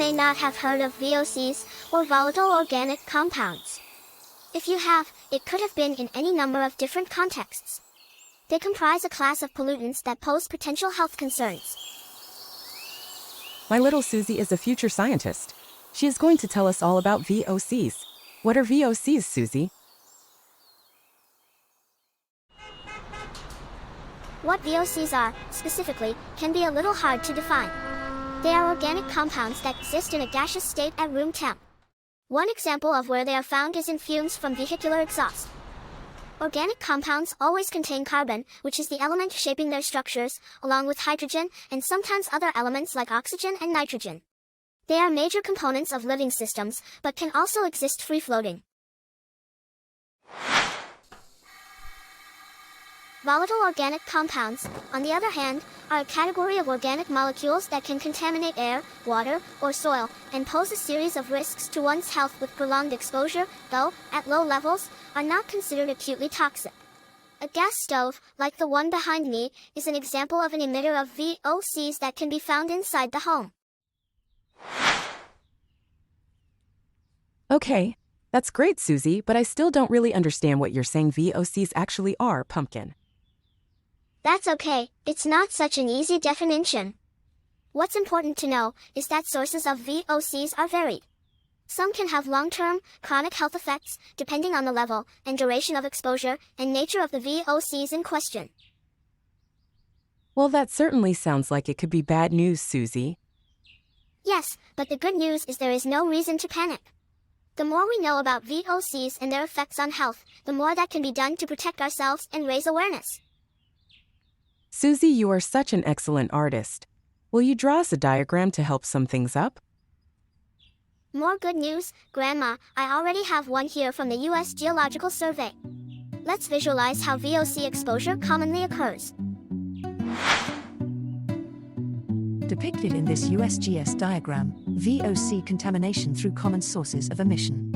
may not have heard of VOCs, or volatile organic compounds. If you have, it could have been in any number of different contexts. They comprise a class of pollutants that pose potential health concerns. My little Suzie is a future scientist. She is going to tell us all about VOCs. What are VOCs, Suzie? What VOCs are, specifically, can be a little hard to define. They are organic compounds that exist in a gaseous state at room temp. One example of where they are found is in fumes from vehicular exhaust. Organic compounds always contain carbon, which is the element shaping their structures, along with hydrogen, and sometimes other elements like oxygen and nitrogen. They are major components of living systems, but can also exist free-floating. Volatile organic compounds, on the other hand, are a category of organic molecules that can contaminate air, water, or soil, and pose a series of risks to one's health with prolonged exposure, though, at low levels, are not considered acutely toxic. A gas stove, like the one behind me, is an example of an emitter of VOCs that can be found inside the home. Okay, that's great, Suzie, but I still don't really understand what you're saying VOCs actually are, pumpkin. That's okay, it's not such an easy definition. What's important to know is that sources of VOCs are varied. Some can have long-term, chronic health effects, depending on the level and duration of exposure and nature of the VOCs in question. Well, that certainly sounds like it could be bad news, Suzie. Yes, but the good news is there is no reason to panic. The more we know about VOCs and their effects on health, the more that can be done to protect ourselves and raise awareness. Suzie, you are such an excellent artist. Will you draw us a diagram to help sum things up? More good news, Grandma, I already have one here from the U.S. Geological Survey. Let's visualize how VOC exposure commonly occurs. Depicted in this USGS diagram, VOC contamination through common sources of emission.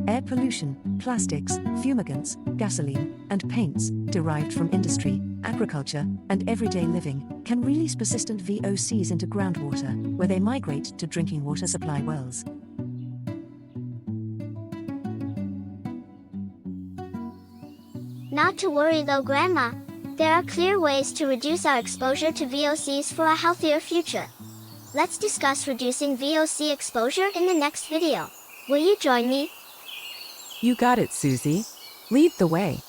Air pollution, plastics, fumigants, gasoline, and paints, derived from industry, agriculture, and everyday living, can release persistent VOCs into groundwater, where they migrate to drinking water supply wells. Not to worry though, Grandma. There are clear ways to reduce our exposure to VOCs for a healthier future. Let's discuss reducing VOC exposure in the next video. Will you join me? You got it, Suzie. Lead the way.